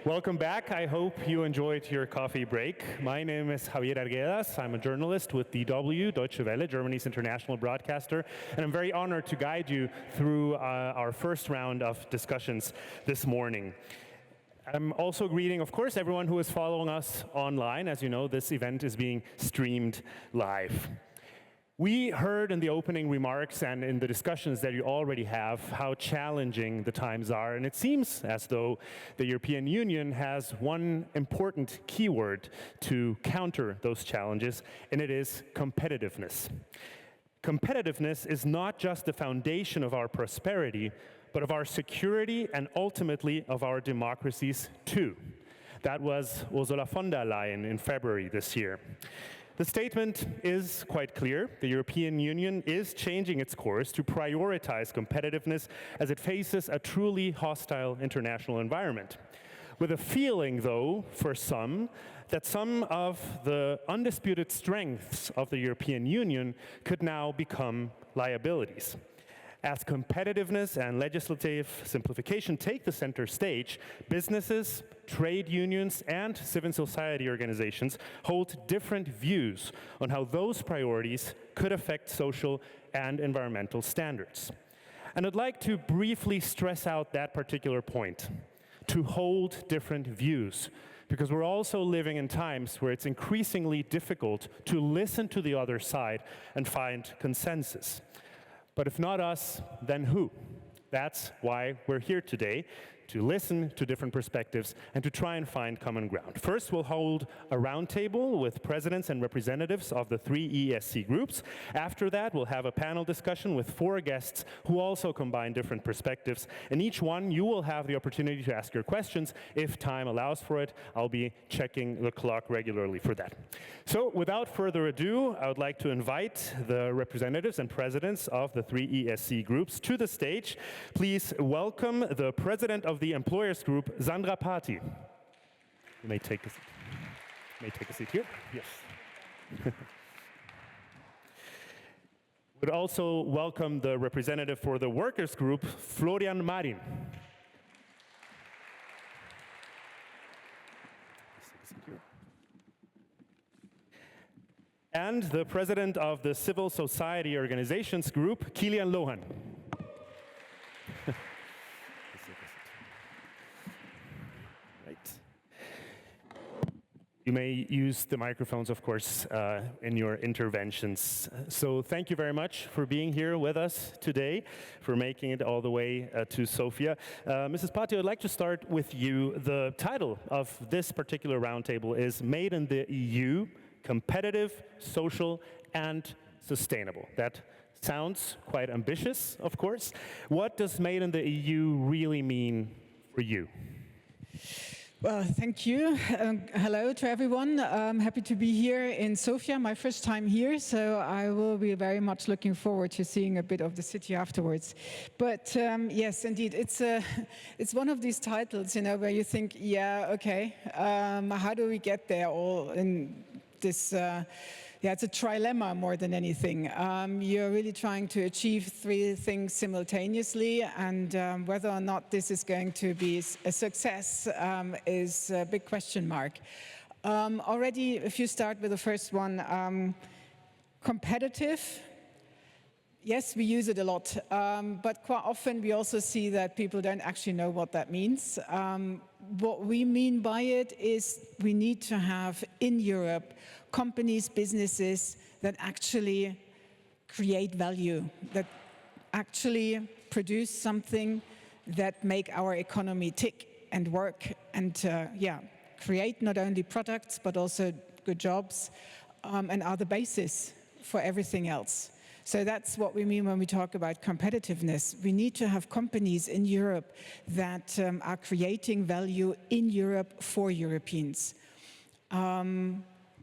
Welcome back. I hope you enjoyed your coffee break. My name is Javier Arguedas. I'm a journalist with DW, Deutsche Welle, Germany's international broadcaster, and I'm very honored to guide you through our first round of discussions this morning. I'm also greeting, of course, everyone who is following us online. As you know, this event is being streamed live. We heard in the opening remarks and in the discussions that you already have how challenging the times are, and it seems as though the European Union has one important keyword to counter those challenges, and it is competitiveness. Competitiveness is not just the foundation of our prosperity, but of our security and ultimately of our democracies too. That was Ursula von der Leyen in February this year. The statement is quite clear. The European Union is changing its course to prioritize competitiveness as it faces a truly hostile international environment. With a feeling, though, for some, that some of the undisputed strengths of the European Union could now become liabilities. As competitiveness and legislative simplification take the center stage, businesses, trade unions, and civil society organizations hold different views on how those priorities could affect social and environmental standards. And I'd like to briefly stress out that particular point, to hold different views, because we're also living in times where it's increasingly difficult to listen to the other side and find consensus. But if not us, then who? That's why we're here today, to listen to different perspectives and to try and find common ground. First, we'll hold a roundtable with presidents and representatives of the 3 EESC groups. After that, we'll have a panel discussion with 4 guests who also combine different perspectives. In each one, you will have the opportunity to ask your questions if time allows for it. I'll be checking the clock regularly for that. So, without further ado, I would like to invite the representatives and presidents of the 3 EESC groups to the stage. Please welcome the president of the Employers Group, Sandra Parthie. You may take a seat here. Yes. Would also welcome the representative for the Workers Group, Florian Marin. And the president of the Civil Society Organizations Group, Cillian Lohan. Right. You may use the microphones, of course, in your interventions. So thank you very much for being here with us today, for making it all the way to Sofia. Mrs. Parthie, I'd like to start with you. The title of this particular roundtable is Made in the EU, Competitive, Social, and Sustainable. That sounds quite ambitious, of course. What does Made in the EU really mean for you? Well, thank you. Hello to everyone. I'm happy to be here in Sofia, my first time here, so I will be very much looking forward to seeing a bit of the city afterwards. But yes, indeed, it's one of these titles, you know, where you think, yeah, okay, how do we get there all in this? Yeah, it's a trilemma more than anything. You're really trying to achieve 3 things simultaneously, and whether or not this is going to be a success is a big question mark. Already, if you start with the first one, competitive. Yes, we use it a lot, but quite often we also see that people don't actually know what that means. What we mean by it is we need to have in Europe companies, businesses that actually create value, that actually produce something that make our economy tick and work and create not only products but also good jobs and are the basis for everything else. So that's what we mean when we talk about competitiveness. We need to have companies in Europe that are creating value in Europe for Europeans.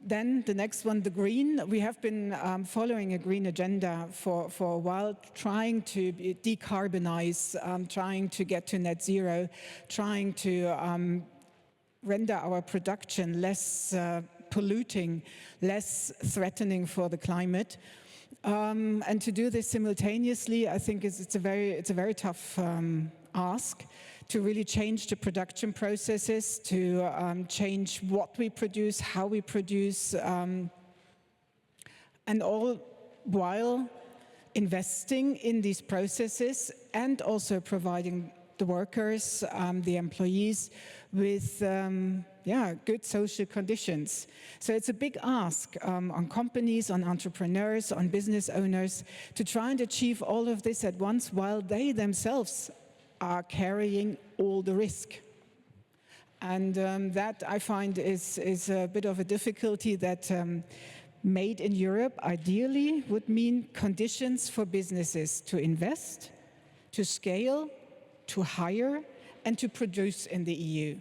Then the next one, the green. We have been following a green agenda for a while, trying to decarbonize, trying to get to net zero, trying to render our production less polluting, less threatening for the climate. And to do this simultaneously, I think it's a very tough ask to really change the production processes, to change what we produce, how we produce, and all while investing in these processes and also providing the workers, the employees with good social conditions. So it's a big ask on companies, on entrepreneurs, on business owners to try and achieve all of this at once while they themselves are carrying all the risk. And that I find is a bit of a difficulty that made in Europe ideally would mean conditions for businesses to invest, to scale, to hire, and to produce in the EU.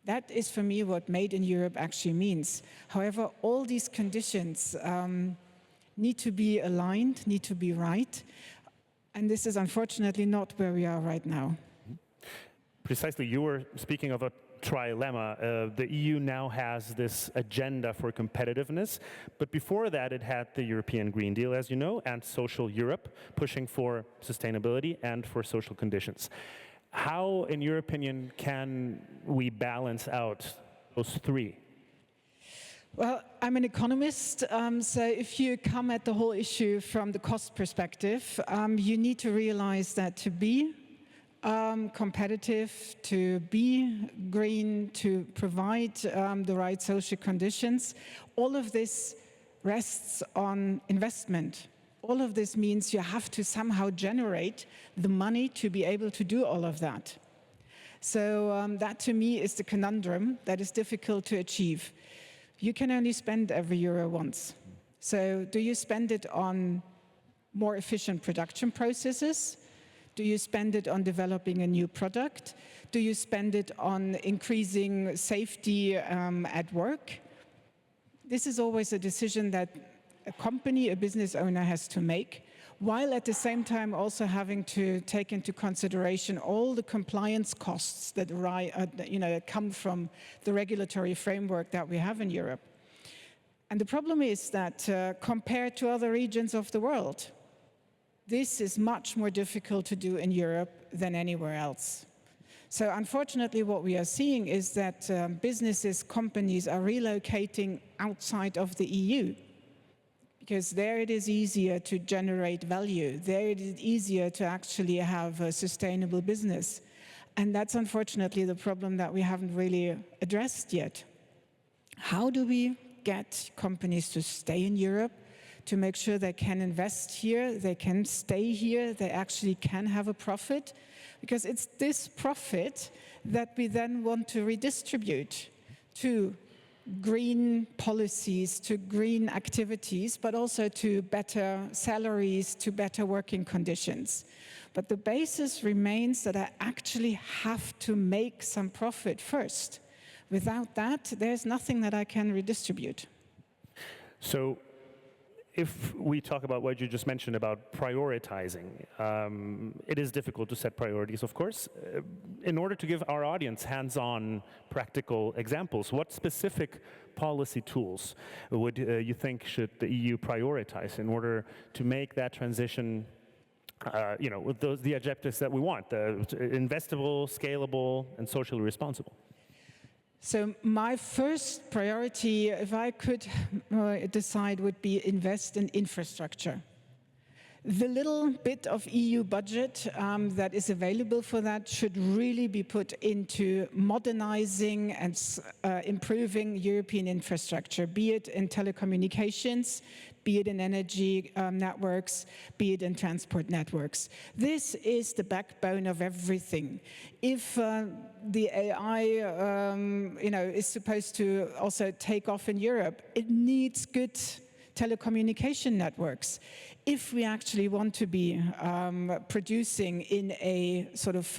That is for me what made in Europe actually means. However, all these conditions need to be aligned, need to be right, and this is unfortunately not where we are right now. Precisely, you were speaking of a trilemma. The EU now has this agenda for competitiveness, but before that it had the European Green Deal, as you know, and Social Europe, pushing for sustainability and for social conditions. How, in your opinion, can we balance out those three? Well, I'm an economist, so if you come at the whole issue from the cost perspective, you need to realize that to be competitive, to be green, to provide the right social conditions, all of this rests on investment. All of this means you have to somehow generate the money to be able to do all of that. So that to me is the conundrum that is difficult to achieve. You can only spend every euro once. So do you spend it on more efficient production processes? Do you spend it on developing a new product? Do you spend it on increasing safety at work? This is always a decision that a company, a business owner has to make, while at the same time also having to take into consideration all the compliance costs that come from the regulatory framework that we have in Europe. And the problem is that compared to other regions of the world, this is much more difficult to do in Europe than anywhere else. So unfortunately, what we are seeing is that businesses, companies are relocating outside of the EU, because there it is easier to generate value. There it is easier to actually have a sustainable business. And that's unfortunately the problem that we haven't really addressed yet. How do we get companies to stay in Europe, to make sure they can invest here, they can stay here, they actually can have a profit? Because it's this profit that we then want to redistribute to green policies, to green activities, but also to better salaries, to better working conditions. But the basis remains that I actually have to make some profit first. Without that, there's nothing that I can redistribute. So, if we talk about what you just mentioned about prioritizing, it is difficult to set priorities, of course. In order to give our audience hands-on practical examples, what specific policy tools would you think should the EU prioritize in order to make that transition, with the objectives that we want, investable, scalable, and socially responsible? So my first priority, if I could decide, would be invest in infrastructure. The little bit of EU budget that is available for that should really be put into modernizing and improving European infrastructure, be it in telecommunications, be it in energy networks, be it in transport networks. This is the backbone of everything. If the AI, is supposed to also take off in Europe, it needs good telecommunication networks. If we actually want to be producing in a sort of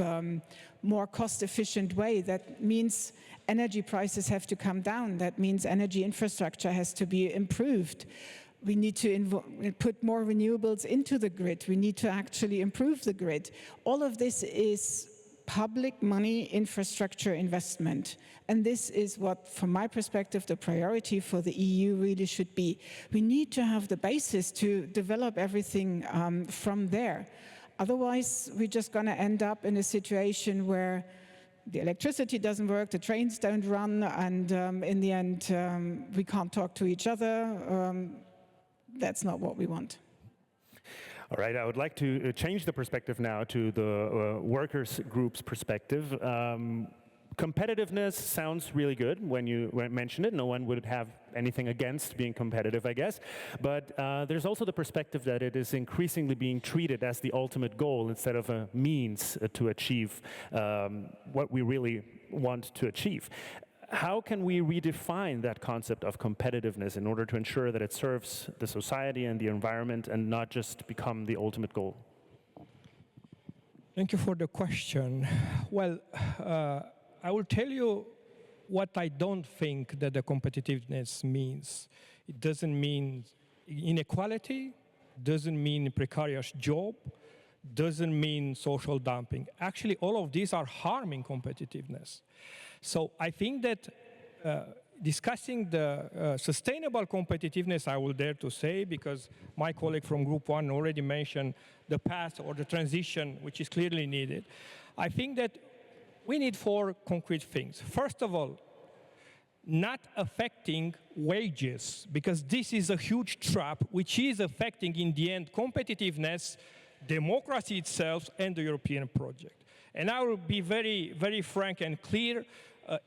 more cost-efficient way, that means energy prices have to come down. That means energy infrastructure has to be improved. We need to put more renewables into the grid. We need to actually improve the grid. All of this is public money infrastructure investment. And this is what, from my perspective, the priority for the EU really should be. We need to have the basis to develop everything from there. Otherwise, we're just going to end up in a situation where the electricity doesn't work, the trains don't run, and in the end, we can't talk to each other. That's not what we want. All right, I would like to change the perspective now to the workers' group's perspective. Competitiveness sounds really good when you mention it. No one would have anything against being competitive, I guess. But there's also the perspective that it is increasingly being treated as the ultimate goal instead of a means to achieve what we really want to achieve. How can we redefine that concept of competitiveness in order to ensure that it serves the society and the environment and not just become the ultimate goal? Thank you for the question. Well, I will tell you what I don't think that the competitiveness means. It doesn't mean inequality, doesn't mean precarious job, doesn't mean social dumping. Actually, all of these are harming competitiveness. So I think that discussing the sustainable competitiveness, I will dare to say, because my colleague from Group 1 already mentioned the path or the transition, which is clearly needed. I think that we need 4 concrete things. First of all, not affecting wages, because this is a huge trap which is affecting, in the end, competitiveness, democracy itself, and the European project. And I will be very, very frank and clear.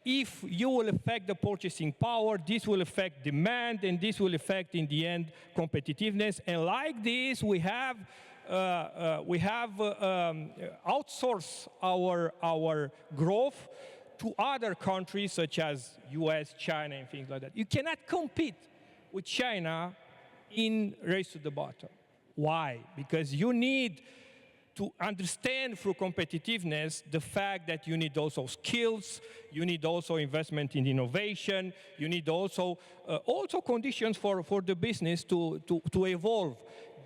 If you will affect the purchasing power, this will affect demand, and this will affect, in the end, competitiveness. And like this, we have outsourced our growth to other countries such as US, China, and things like that. You cannot compete with China in race to the bottom. Why? Because you need to understand through competitiveness the fact that you need also skills, you need also investment in innovation, you need also conditions for the business to evolve.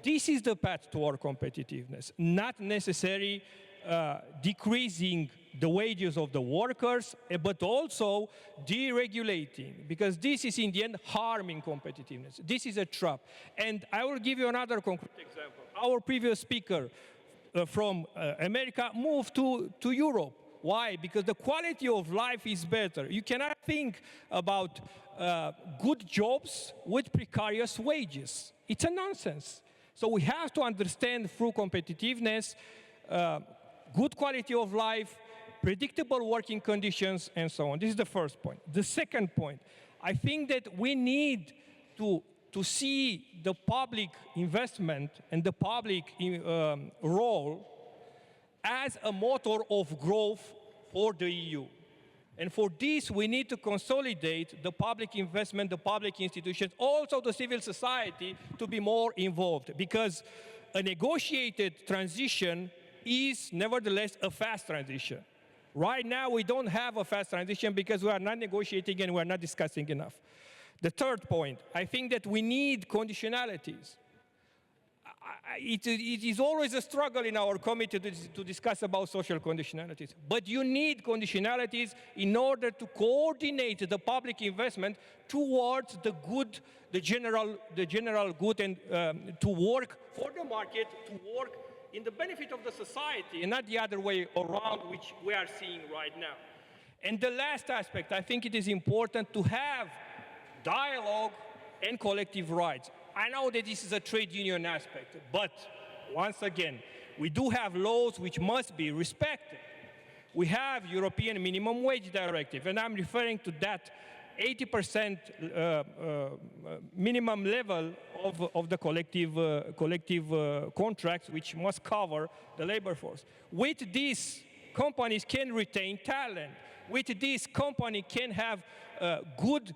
This is the path toward competitiveness, not necessarily decreasing the wages of the workers, but also deregulating, because this is in the end harming competitiveness. This is a trap. And I will give you another concrete example. Our previous speaker from America moved to Europe. Why? Because the quality of life is better. You cannot think about good jobs with precarious wages. It's a nonsense. So we have to understand through competitiveness, good quality of life, predictable working conditions, and so on. This is the first point. The second point, I think that we need to see the public investment and the public role as a motor of growth for the EU. And for this, we need to consolidate the public investment, the public institutions, also the civil society to be more involved, because a negotiated transition is nevertheless a fast transition. Right now, we don't have a fast transition because we are not negotiating and we are not discussing enough. The third point, I think that we need conditionalities. It is always a struggle in our committee to discuss about social conditionalities. But you need conditionalities in order to coordinate the public investment towards the good, the general good, and to work for the market, to work in the benefit of the society, and not the other way around, which we are seeing right now. And the last aspect, I think it is important to have dialogue and collective rights. I know that this is a trade union aspect, but once again, we do have laws which must be respected. We have European Minimum Wage Directive, and I'm referring to that 80% minimum level of the collective contracts, which must cover the labor force. With this, companies can retain talent. With this, company can have good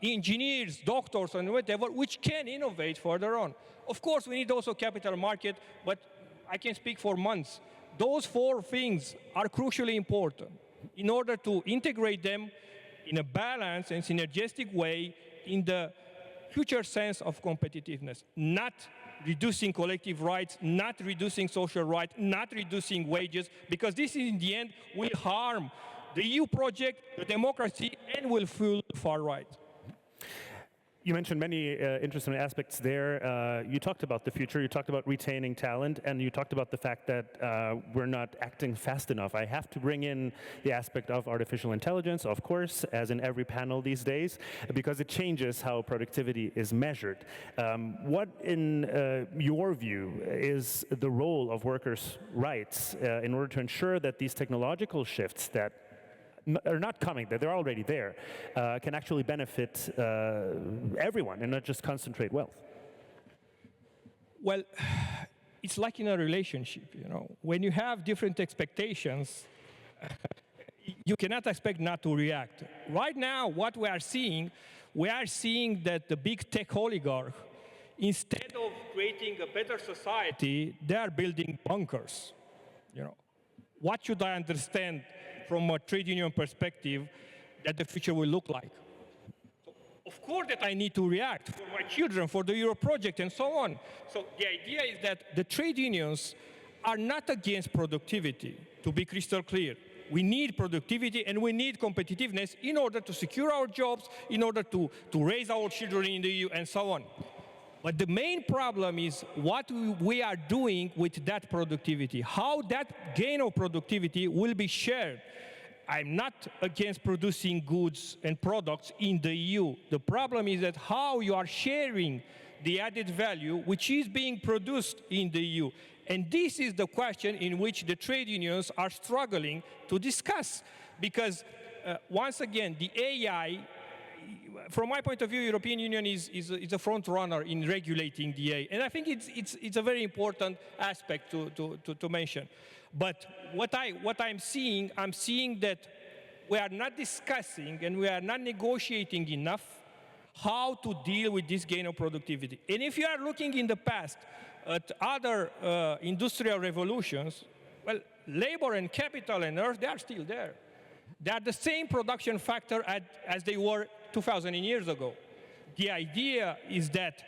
engineers, doctors, and whatever, which can innovate further on. Of course, we need also capital market, but I can speak for months. Those 4 things are crucially important in order to integrate them in a balanced and synergistic way in the future sense of competitiveness, not reducing collective rights, not reducing social rights, not reducing wages, because this in the end will harm the EU project, the democracy, and will fuel the far right. You mentioned many interesting aspects there. You talked about the future, you talked about retaining talent, and you talked about the fact that we're not acting fast enough. I have to bring in the aspect of artificial intelligence, of course, as in every panel these days, because it changes how productivity is measured. What, in your view, is the role of workers' rights in order to ensure that these technological shifts that are not coming, that they're already there, can actually benefit everyone and not just concentrate wealth? Well, it's like in a relationship, you know. When you have different expectations, you cannot expect not to react. Right now, what we are seeing that the big tech oligarch, instead of creating a better society, they are building bunkers, you know. What should I understand from a trade union perspective that the future will look like? So, of course that I need to react for my children, for the Euro project, and so on. So the idea is that the trade unions are not against productivity, to be crystal clear. We need productivity and we need competitiveness in order to secure our jobs, in order to raise our children in the EU, and so on. But the main problem is what we are doing with that productivity, how that gain of productivity will be shared. I'm not against producing goods and products in the EU. The problem is that how you are sharing the added value which is being produced in the EU. And this is the question in which the trade unions are struggling to discuss. Because, once again, the AI, from my point of view, European Union is a front runner in regulating the AI. And I think it's a very important aspect to mention. But what I'm seeing that we are not discussing and we are not negotiating enough how to deal with this gain of productivity. And if you are looking in the past at other industrial revolutions, well, labor and capital and earth, they are still there. They are the same production factor as they were 2,000 years ago. The idea is that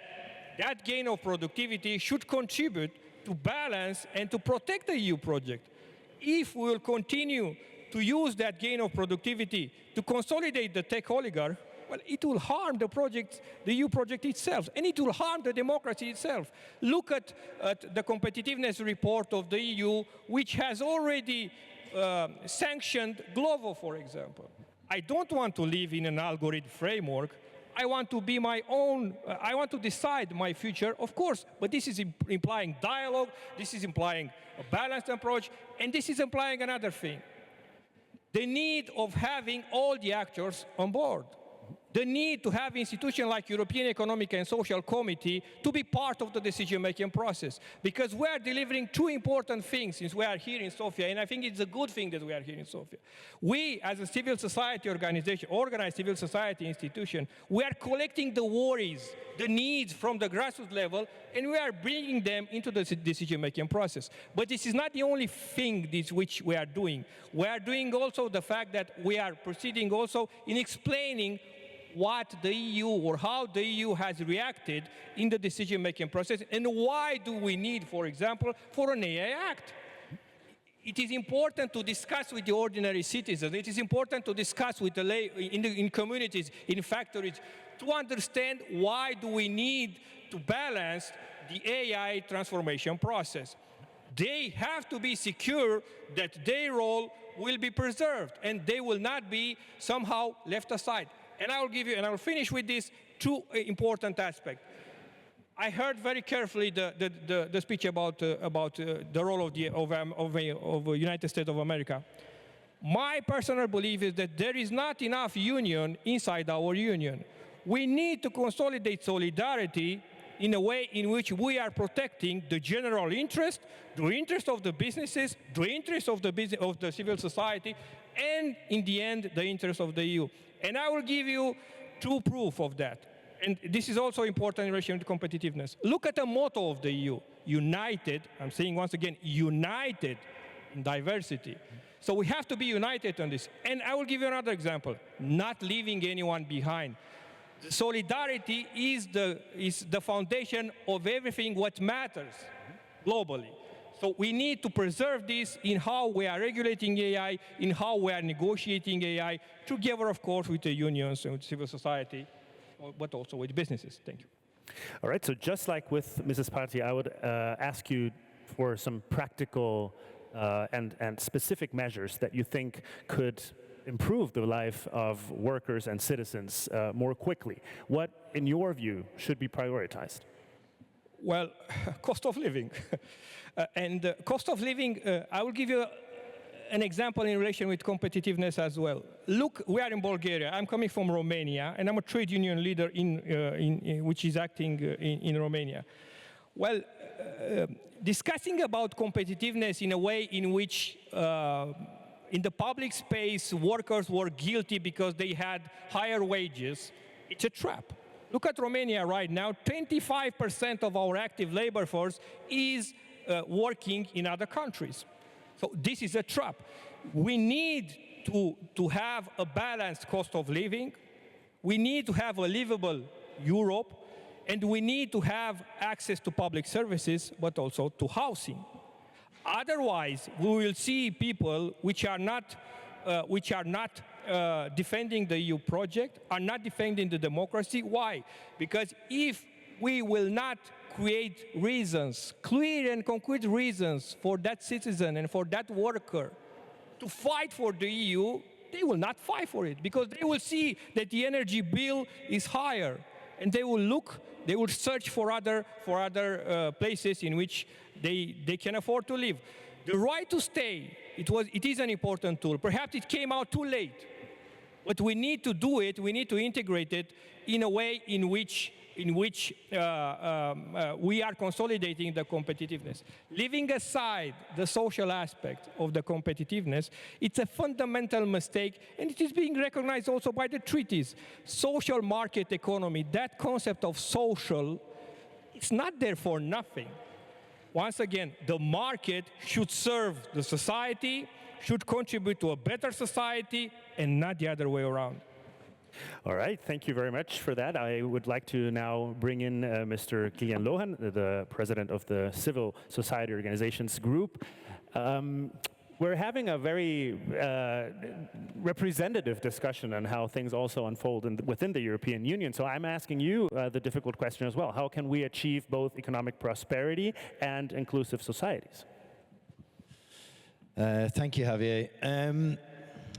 that gain of productivity should contribute to balance and to protect the EU project. If we will continue to use that gain of productivity to consolidate the tech oligarch, well, it will harm the project, the EU project itself, and it will harm the democracy itself. Look at the competitiveness report of the EU, which has already sanctioned Glovo, for example. I don't want to live in an algorithm framework. I want to be my own, I want to decide my future, of course, but this is implying dialogue, this is implying a balanced approach, and this is implying another thing. The need of having all the actors on board. The need to have institutions like European Economic and Social Committee to be part of the decision-making process. Because we are delivering two important things since we are here in Sofia, and I think it's a good thing that we are here in Sofia. We, as a civil society organization, organized civil society institution, we are collecting the worries, the needs from the grassroots level, and we are bringing them into the decision-making process. But this is not the only thing which we are doing. We are doing also the fact that we are proceeding also in explaining what the EU or how the EU has reacted in the decision-making process and why do we need, for example, for an AI Act. It is important to discuss with the ordinary citizens. It is important to discuss with in communities, in factories, to understand why do we need to balance the AI transformation process. They have to be secure that their role will be preserved and they will not be somehow left aside. And I will give you, and I will finish with this, two important aspects. I heard very carefully the speech about the role of the United States of America. My personal belief is that there is not enough union inside our union. We need to consolidate solidarity in a way in which we are protecting the general interest, the interest of the businesses, the interest of the civil society, and in the end, the interest of the EU. And I will give you two proof of that. And this is also important in relation to competitiveness. Look at the motto of the EU, united, I'm saying once again, united in diversity. So we have to be united on this. And I will give you another example, not leaving anyone behind. Solidarity is the foundation of everything what matters globally. So we need to preserve this in how we are regulating AI, in how we are negotiating AI, together, of course, with the unions and with civil society. but also with businesses. Thank you. All right, so just like with Mrs. Parthie, I would ask you for some practical and specific measures that you think could improve the life of workers and citizens more quickly. What, in your view, should be prioritized? Well, cost of living. And cost of living, I will give you an example in relation with competitiveness as well. Look, we are in Bulgaria. I'm coming from Romania, and I'm a trade union leader which is acting in Romania. Well, discussing about competitiveness in a way in which in the public space workers were guilty because they had higher wages, it's a trap. Look at Romania right now. 25% of our active labor force is working in other countries. So this is a trap. We need to have a balanced cost of living. We need to have a livable Europe. And we need to have access to public services, but also to housing. Otherwise, we will see people which are not defending the EU project, are not defending the democracy. Why? Because if we will not create reasons, clear and concrete reasons for that citizen and for that worker to fight for the EU, they will not fight for it because they will see that the energy bill is higher and they will search for other places in which they can afford to live. The right to stay, it is an important tool. Perhaps it came out too late, but we need to do it, we need to integrate it in a way in which we are consolidating the competitiveness. Leaving aside the social aspect of the competitiveness, it's a fundamental mistake, and it is being recognized also by the treaties. Social market economy, that concept of social, it's not there for nothing. Once again, the market should serve the society, should contribute to a better society, and not the other way around. All right, thank you very much for that. I would like to now bring in Mr. Cillian Lohan, the president of the Civil Society Organizations Group. We're having a very representative discussion on how things also unfold within the European Union. So I'm asking you the difficult question as well. How can we achieve both economic prosperity and inclusive societies? Thank you, Javier.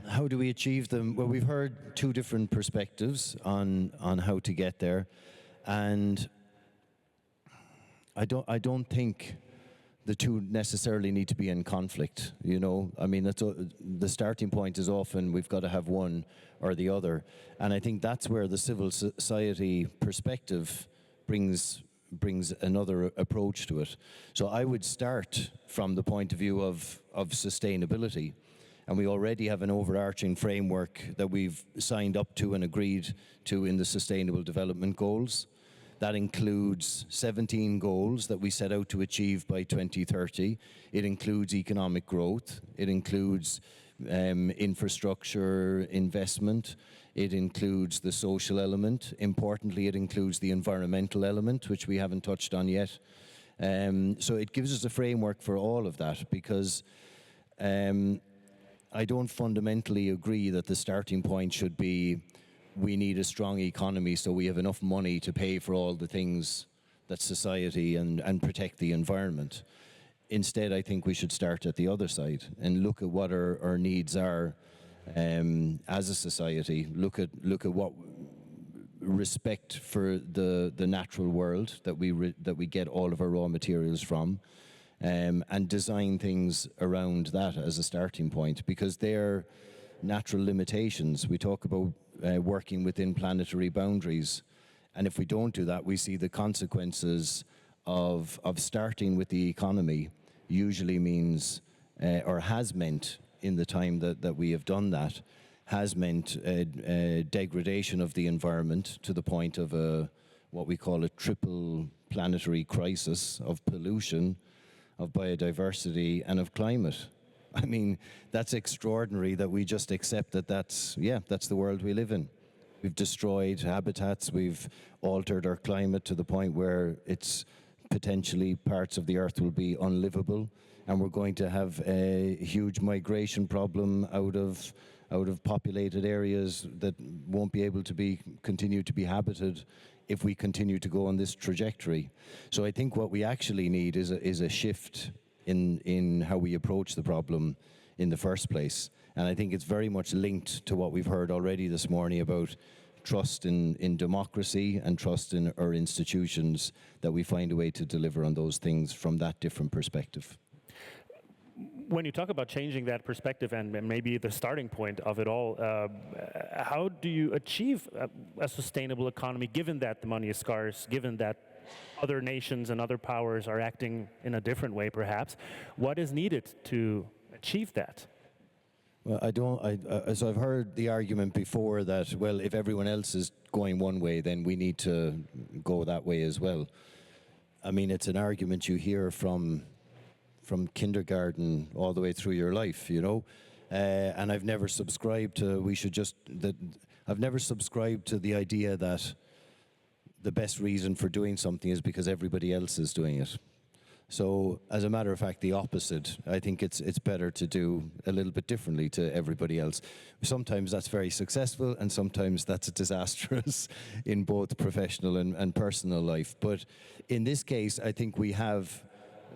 How do we achieve them? Well, we've heard two different perspectives on how to get there, and I don't think the two necessarily need to be in conflict. You know, I mean, the starting point is often we've got to have one or the other, and I think that's where the civil society perspective brings another approach to it. So I would start from the point of view of sustainability. And we already have an overarching framework that we've signed up to and agreed to in the Sustainable Development Goals. That includes 17 goals that we set out to achieve by 2030. It includes economic growth. It includes infrastructure investment. It includes the social element. Importantly, it includes the environmental element, which we haven't touched on yet. So it gives us a framework for all of that because I don't fundamentally agree that the starting point should be we need a strong economy so we have enough money to pay for all the things that society and protect the environment. Instead, I think we should start at the other side and look at what our needs are as a society. Look at what respect for the natural world that we get all of our raw materials from. And design things around that as a starting point, because they're natural limitations. We talk about working within planetary boundaries, and if we don't do that, we see the consequences of starting with the economy usually means, or has meant in the time that we have done that, has meant degradation of the environment to the point of what we call a triple planetary crisis of pollution, of biodiversity, and of climate. I mean, that's extraordinary that we just accept that that's the world we live in. We've destroyed habitats, we've altered our climate to the point where it's potentially parts of the earth will be unlivable, and we're going to have a huge migration problem out of out of populated areas that won't be able to continue to be habited if we continue to go on this trajectory. So I think what we actually need is a shift in how we approach the problem in the first place. And I think it's very much linked to what we've heard already this morning about trust in democracy and trust in our institutions, that we find a way to deliver on those things from that different perspective. When you talk about changing that perspective and maybe the starting point of it all, how do you achieve a sustainable economy, given that the money is scarce, given that other nations and other powers are acting in a different way, perhaps? What is needed to achieve that? Well, so I've heard the argument before that, well, if everyone else is going one way, then we need to go that way as well. I mean, it's an argument you hear from kindergarten all the way through your life, you know. And I've never subscribed to I've never subscribed to the idea that the best reason for doing something is because everybody else is doing it. So, as a matter of fact, the opposite. I think it's better to do a little bit differently to everybody else. Sometimes that's very successful, and sometimes that's disastrous in both professional and personal life. But in this case, I think we have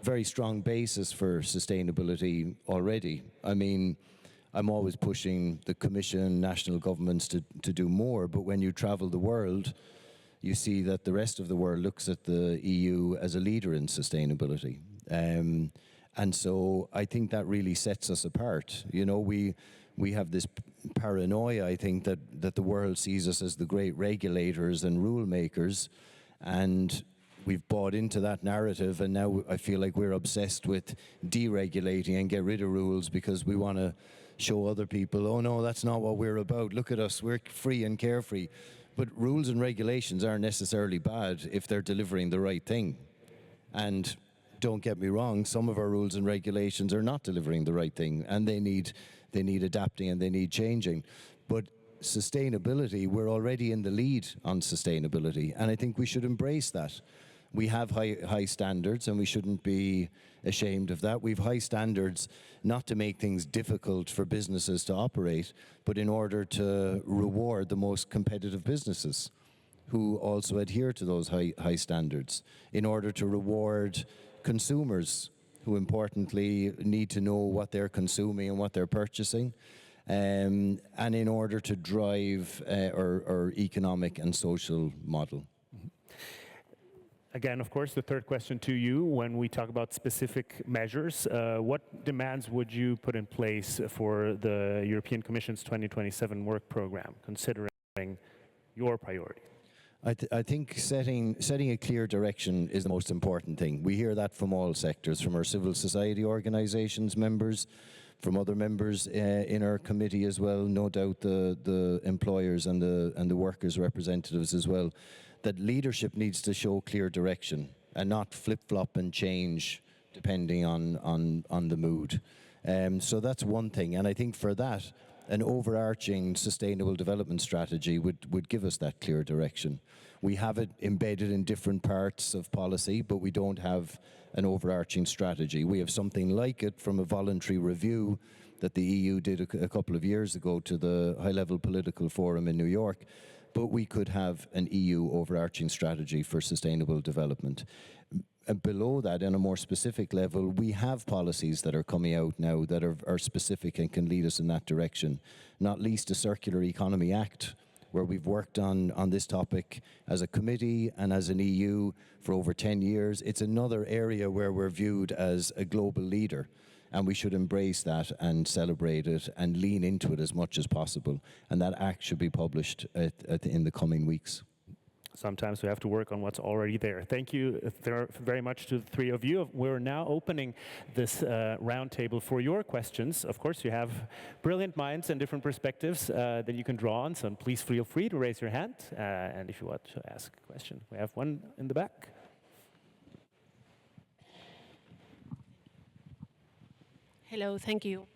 very strong basis for sustainability already. I mean, I'm always pushing the Commission, national governments to do more, but when you travel the world, you see that the rest of the world looks at the EU as a leader in sustainability. And so I think that really sets us apart. You know, we have this paranoia, I think, that the world sees us as the great regulators and rule makers, and we've bought into that narrative, and now I feel like we're obsessed with deregulating and get rid of rules because we want to show other people, oh no, that's not what we're about. Look at us, we're free and carefree. But rules and regulations aren't necessarily bad if they're delivering the right thing. And don't get me wrong, some of our rules and regulations are not delivering the right thing, and they need adapting and they need changing. But sustainability, we're already in the lead on sustainability, and I think we should embrace that. We have high standards, and we shouldn't be ashamed of that. We've high standards not to make things difficult for businesses to operate, but in order to reward the most competitive businesses who also adhere to those high standards, in order to reward consumers who importantly need to know what they're consuming and what they're purchasing, and in order to drive our economic and social model. Again, of course, the third question to you, when we talk about specific measures, what demands would you put in place for the European Commission's 2027 work program, considering your priority? I think setting a clear direction is the most important thing. We hear that from all sectors, from our civil society organizations members, from other members in our committee as well, no doubt the employers and the workers' representatives as well, that leadership needs to show clear direction and not flip-flop and change depending on the mood. So that's one thing, and I think for that, an overarching sustainable development strategy would give us that clear direction. We have it embedded in different parts of policy, but we don't have an overarching strategy. We have something like it from a voluntary review that the EU did a couple of years ago to the high-level political forum in New York, but we could have an EU overarching strategy for sustainable development. Below that, on a more specific level, we have policies that are coming out now that are specific and can lead us in that direction, not least the Circular Economy Act, where we've worked on this topic as a committee and as an EU for over 10 years. It's another area where we're viewed as a global leader, and we should embrace that and celebrate it and lean into it as much as possible. And that act should be published in the coming weeks. Sometimes we have to work on what's already there. Thank you very much to the three of you. We're now opening this roundtable for your questions. Of course, you have brilliant minds and different perspectives that you can draw on, so please feel free to raise your hand. And if you want to ask a question, we have one in the back. Hello, thank you.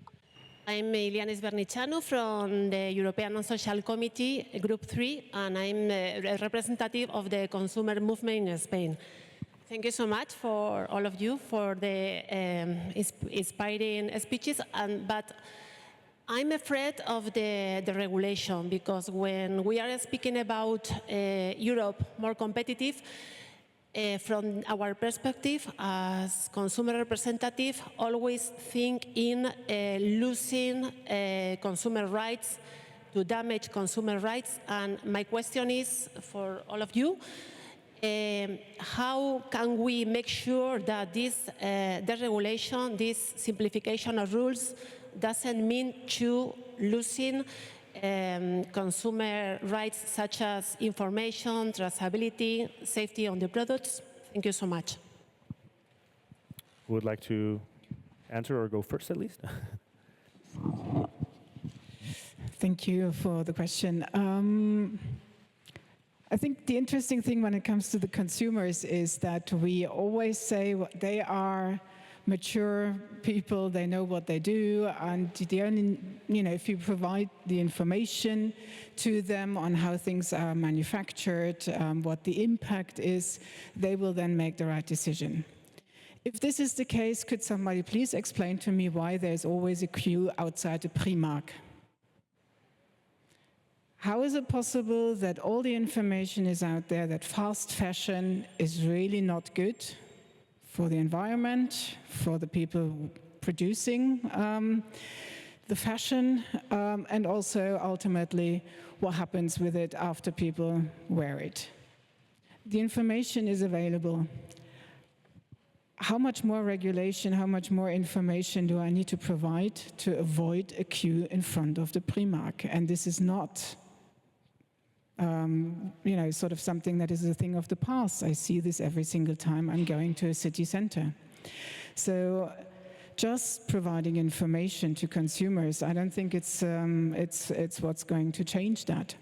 I'm Cillian Esbernichanu from the European Social Committee, Group 3, and I'm a representative of the consumer movement in Spain. Thank you so much for all of you for the inspiring speeches, but I'm afraid of the regulation, because when we are speaking about Europe more competitive, from our perspective as consumer representative, always think in losing consumer rights, to damage consumer rights. And my question is for all of you, how can we make sure that this deregulation, this simplification of rules, doesn't mean to losing consumer rights such as information, traceability, safety on the products? Thank you so much. Who would like to answer or go first at least? Thank you for the question. I think the interesting thing when it comes to the consumers is that we always say they are mature people, they know what they do, and the only, if you provide the information to them on how things are manufactured, what the impact is, they will then make the right decision. If this is the case, could somebody please explain to me why there's always a queue outside the Primark? How is it possible that all the information is out there that fast fashion is really not good for the environment, for the people producing the fashion, and also ultimately what happens with it after people wear it? The information is available. How much more regulation, how much more information do I need to provide to avoid a queue in front of the Primark? And this is not sort of something that is a thing of the past. I see this every single time I'm going to a city center. So just providing information to consumers, I don't think it's what's going to change that.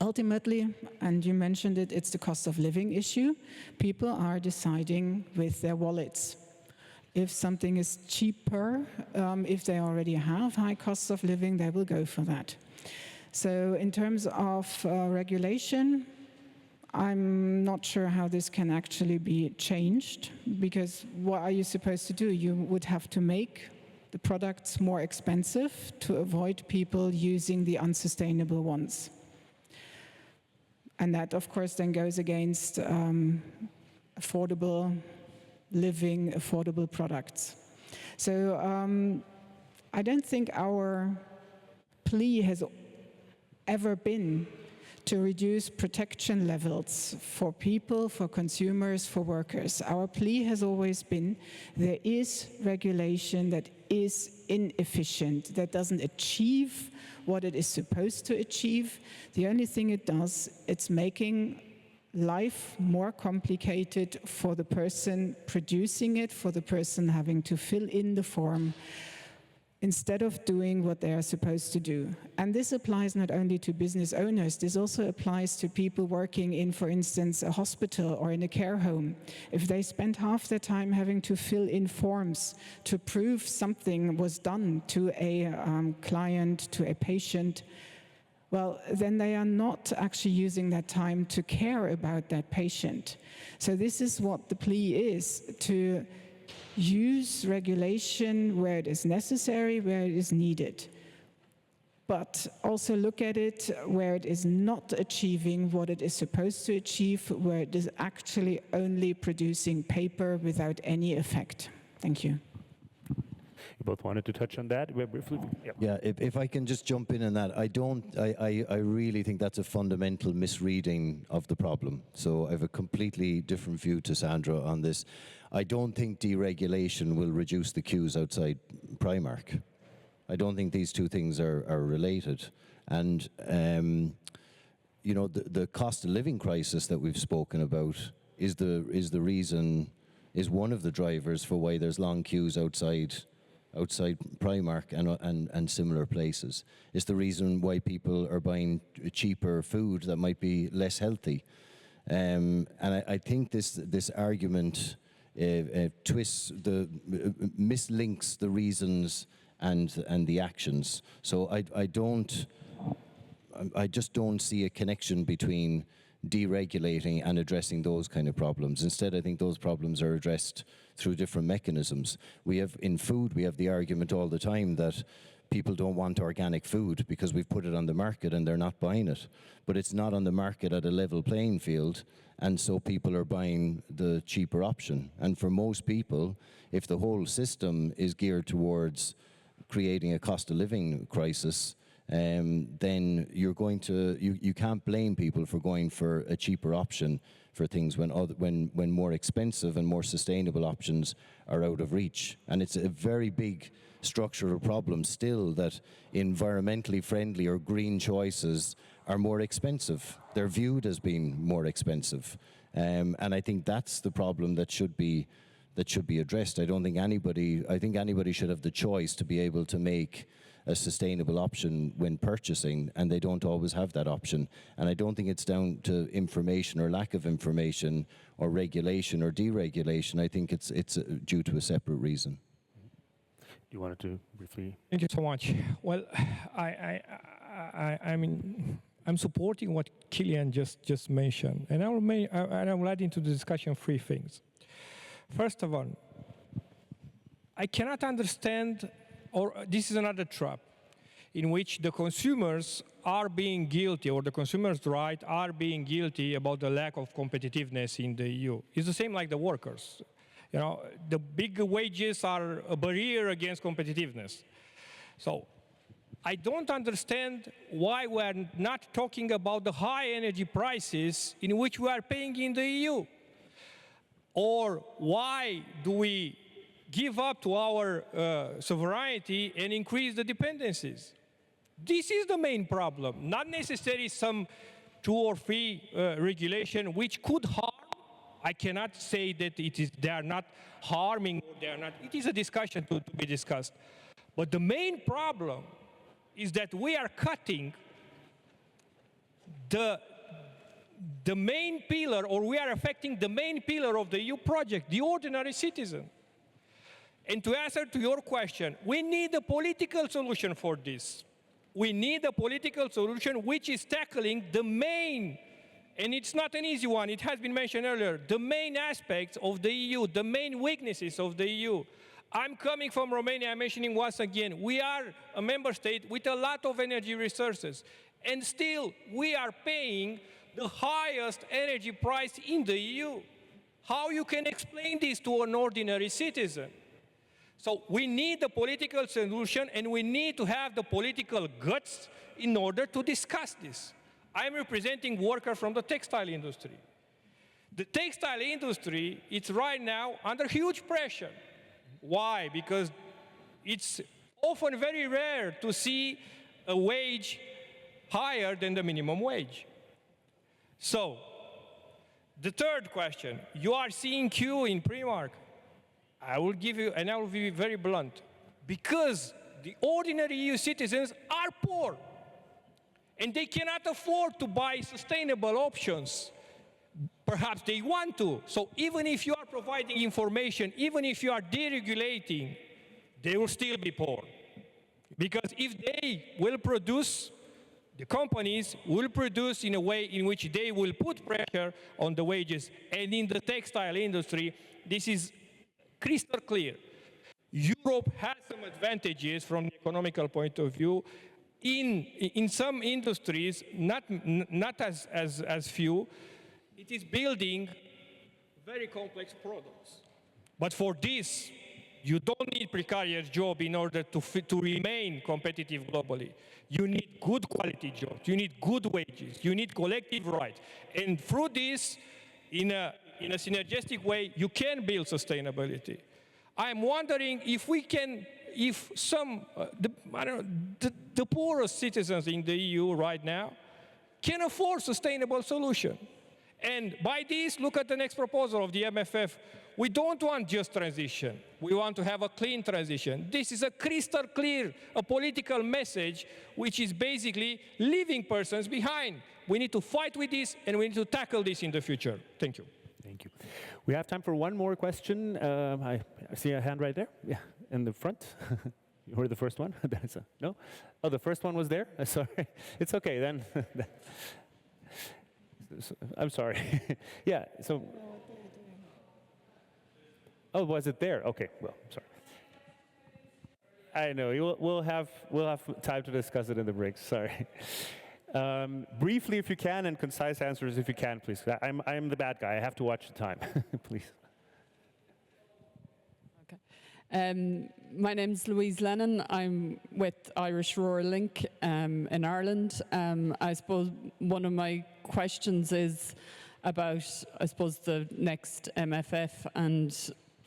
Ultimately, and you mentioned it, it's the cost of living issue. People are deciding with their wallets. If something is cheaper, if they already have high costs of living, they will go for that. So in terms of regulation, I'm not sure how this can actually be changed, because what are you supposed to do? You would have to make the products more expensive to avoid people using the unsustainable ones. And that, of course, then goes against affordable living, affordable products. So I don't think our plea has ever been to reduce protection levels for people, for consumers, for workers. Our plea has always been there is regulation that is inefficient, that doesn't achieve what it is supposed to achieve. The only thing it does, it's making life more complicated for the person producing it, for the person having to fill in the form, instead of doing what they are supposed to do. And this applies not only to business owners, this also applies to people working in, for instance, a hospital or in a care home. If they spend half their time having to fill in forms to prove something was done to a client, to a patient, well, then they are not actually using that time to care about that patient. So this is what the plea is, to use regulation where it is necessary, where it is needed, but also look at it where it is not achieving what it is supposed to achieve, where it is actually only producing paper without any effect. Thank you. You both wanted to touch on that briefly? Yep. Yeah, if I can just jump in on that, I really think that's a fundamental misreading of the problem. So I have a completely different view to Sandra on this. I don't think deregulation will reduce the queues outside Primark. I don't think these two things are related. And, the cost of living crisis that we've spoken about is one of the drivers for why there's long queues outside Primark and similar places. It's the reason why people are buying cheaper food that might be less healthy. And I think this argument twists mislinks the reasons and the actions. So I just don't see a connection between deregulating and addressing those kind of problems. Instead, I think those problems are addressed through different mechanisms. In food, we have the argument all the time that people don't want organic food because we've put it on the market and they're not buying it. But it's not on the market at a level playing field, and so people are buying the cheaper option. And for most people, if the whole system is geared towards creating a cost of living crisis, then you're going to, you can't blame people for going for a cheaper option for things when more expensive and more sustainable options are out of reach. And it's a very big structural problem still that environmentally friendly or green choices are more expensive. They're viewed as being more expensive. And I think that's the problem that should be addressed. I think anybody should have the choice to be able to make a sustainable option when purchasing, and they don't always have that option. And I don't think it's down to information or lack of information or regulation or deregulation. I think it's due to a separate reason. You wanted to briefly? Thank you so much. Well, I mean, I'm supporting what Cillian just mentioned, and I will add into the discussion 3 things. First of all, I cannot understand, or this is another trap, in which the consumers are being guilty, or the consumers' right are being guilty about the lack of competitiveness in the EU. It's the same like the workers. You know, the big wages are a barrier against competitiveness. So I don't understand why we are not talking about the high energy prices in which we are paying in the EU. Or why do we give up to our sovereignty and increase the dependencies? This is the main problem, not necessarily some 2 or 3 regulation which could harm. I cannot say that they are not harming, or they are not. It is a discussion to be discussed. But the main problem is that we are cutting the main pillar, or we are affecting the main pillar of the EU project, the ordinary citizen. And to answer to your question, we need a political solution for this. We need a political solution which is tackling the main, and it's not an easy one, it has been mentioned earlier, the main aspects of the EU, the main weaknesses of the EU. I'm coming from Romania, I'm mentioning once again, we are a member state with a lot of energy resources, and still we are paying the highest energy price in the EU. How you can explain this to an ordinary citizen? So we need a political solution, and we need to have the political guts in order to discuss this. I'm representing workers from the textile industry. The textile industry is right now under huge pressure. Why? Because it's often very rare to see a wage higher than the minimum wage. So, the third question, you are seeing queue in Primark. I will give you, and I will be very blunt, because the ordinary EU citizens are poor, and they cannot afford to buy sustainable options. Perhaps they want to. So even if you are providing information, even if you are deregulating, they will still be poor. Because if they will produce, the companies will produce in a way in which they will put pressure on the wages. And in the textile industry, this is crystal clear. Europe has some advantages from the economical point of view. In some industries, not as few, it is building very complex products. But for this, you don't need precarious job in order to remain competitive globally. You need good quality jobs, you need good wages, you need collective rights. And through this, in a synergistic way, you can build sustainability. I'm wondering if we can, if some, the poorest citizens in the EU right now can afford sustainable solution. And by this, look at the next proposal of the MFF. We don't want just transition. We want to have a clean transition. This is a crystal clear, a political message, which is basically leaving persons behind. We need to fight with this, and we need to tackle this in the future. Thank you. Thank you. We have time for one more question. I see a hand right there. Yeah, in the front. You heard the first one? No? Oh, the first one was there? Sorry. It's okay then. I'm sorry. Yeah, so. Oh, was it there? Okay, well, sorry. I know. We'll have time to discuss it in the breaks. Sorry. Briefly, if you can, and concise answers if you can, please. I'm the bad guy. I have to watch the time. Please. Okay. My name's Louise Lennon. I'm with Irish Rural Link in Ireland. I suppose one of my questions is about, I suppose, the next MFF, and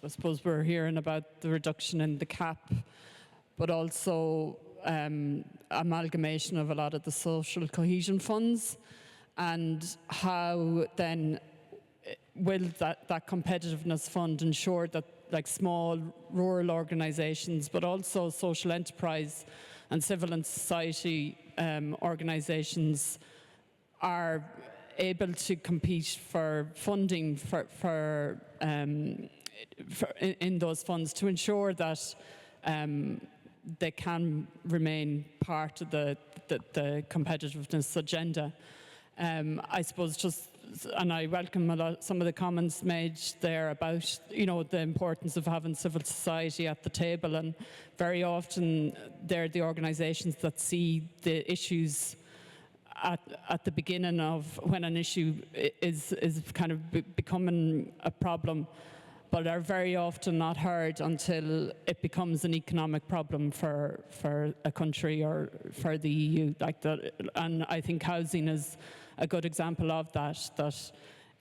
I suppose we're hearing about the reduction in the cap, but also amalgamation of a lot of the social cohesion funds, and how then will that competitiveness fund ensure that like small rural organisations, but also social enterprise and civil and society organisations are able to compete for funding in those funds to ensure that they can remain part of the competitiveness agenda. I suppose and I welcome some of the comments made there about, the importance of having civil society at the table, and very often they're the organisations that see the issues at the beginning of when an issue is kind of becoming a problem, but are very often not heard until it becomes an economic problem for a country or for the EU like that. And I think housing is a good example of that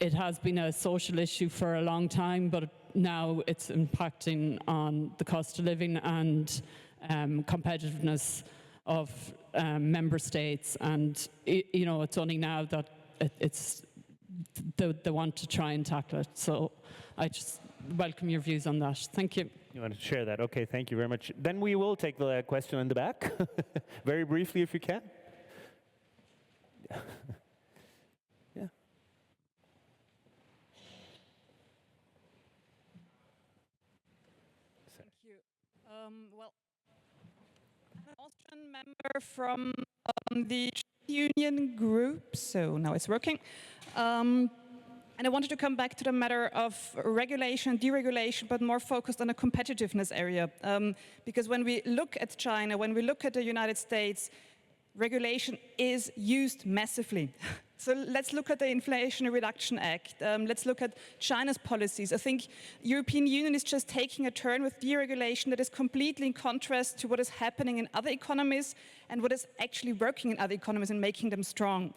it has been a social issue for a long time, but now it's impacting on the cost of living and competitiveness of member states. And it's only now that they want to try and tackle it. So I just welcome your views on that. Thank you. You want to share that? Okay, thank you very much. Then we will take the question in the back, very briefly if you can. Yeah. Yeah. Thank you. Well, I'm an Austrian member from the Union Group, so now it's working. And I wanted to come back to the matter of regulation, deregulation, but more focused on the competitiveness area. Because when we look at China, when we look at the United States, regulation is used massively. So let's look at the Inflation Reduction Act. Let's look at China's policies. I think European Union is just taking a turn with deregulation that is completely in contrast to what is happening in other economies and what is actually working in other economies and making them strong.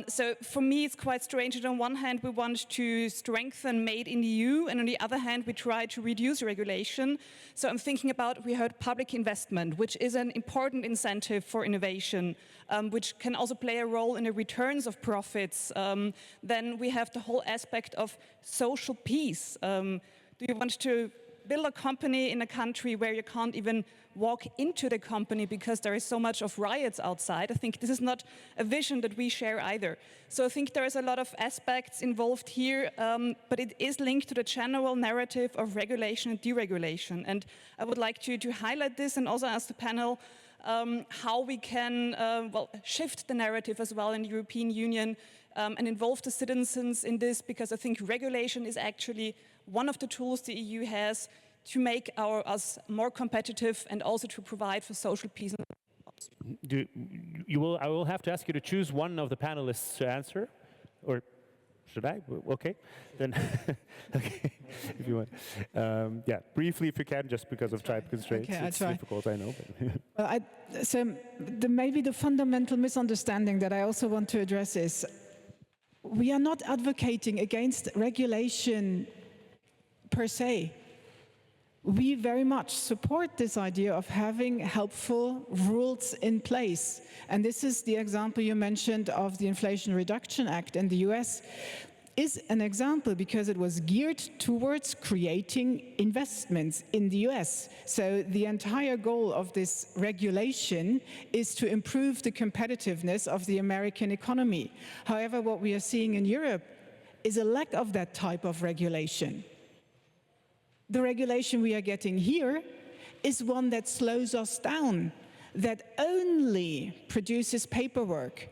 So for me, it's quite strange that on one hand, we want to strengthen Made in the EU, and on the other hand, we try to reduce regulation. So I'm thinking about, we heard public investment, which is an important incentive for innovation, which can also play a role in the returns of profits. Then we have the whole aspect of social peace. Do you want to build a company in a country where you can't even walk into the company because there is so much of riots outside? I think this is not a vision that we share either. So I think there is a lot of aspects involved here, but it is linked to the general narrative of regulation and deregulation. And I would like to highlight this and also ask the panel how we can shift the narrative as well in the European Union and involve the citizens in this, because I think regulation is actually one of the tools the EU has to make us more competitive and also to provide for social peace. I will have to ask you to choose one of the panelists to answer, or should I? Okay, then, okay, if you want. Yeah, briefly if you can, just because of time constraints. Okay, it's difficult, I know. Well, so maybe the fundamental misunderstanding that I also want to address is, we are not advocating against regulation per se. We very much support this idea of having helpful rules in place. And this is the example you mentioned of the Inflation Reduction Act in the US, is an example because it was geared towards creating investments in the US. So the entire goal of this regulation is to improve the competitiveness of the American economy. However, what we are seeing in Europe is a lack of that type of regulation. The regulation we are getting here is one that slows us down, that only produces paperwork.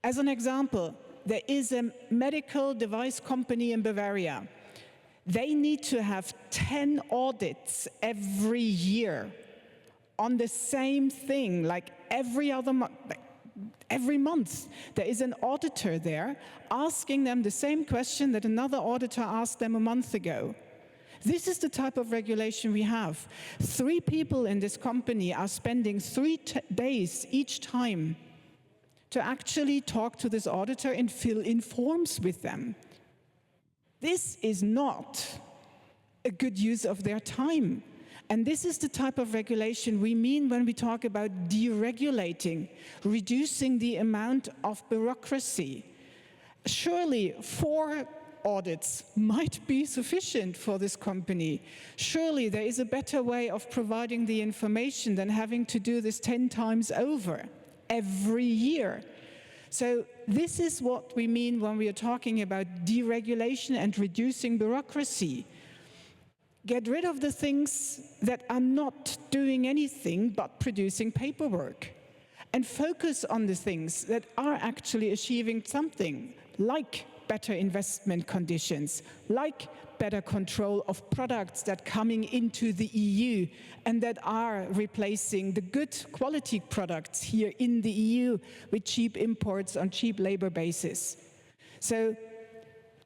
As an example, there is a medical device company in Bavaria. They need to have 10 audits every year. on the same thing, like every other month. Every month, there is an auditor there asking them the same question that another auditor asked them a month ago. This is the type of regulation we have. 3 people in this company are spending 3 days each time to actually talk to this auditor and fill in forms with them. This is not a good use of their time. And this is the type of regulation we mean when we talk about deregulating, reducing the amount of bureaucracy. Surely 4 audits might be sufficient for this company. Surely there is a better way of providing the information than having to do this 10 times over every year. So this is what we mean when we are talking about deregulation and reducing bureaucracy. Get rid of the things that are not doing anything but producing paperwork, and focus on the things that are actually achieving something, like better investment conditions, like better control of products that are coming into the EU and that are replacing the good quality products here in the EU with cheap imports on cheap labor basis. So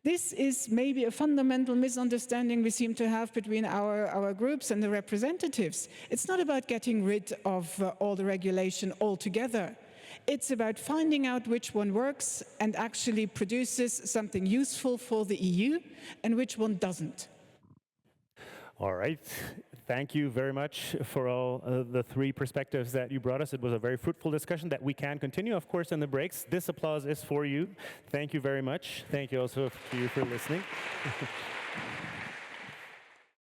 this is maybe a fundamental misunderstanding we seem to have between our groups and the representatives. It's not about getting rid of all the regulation altogether. It's about finding out which one works and actually produces something useful for the EU and which one doesn't. All right. Thank you very much for all the 3 perspectives that you brought us. It was a very fruitful discussion that we can continue, of course, in the breaks. This applause is for you. Thank you very much. Thank you also to you for listening.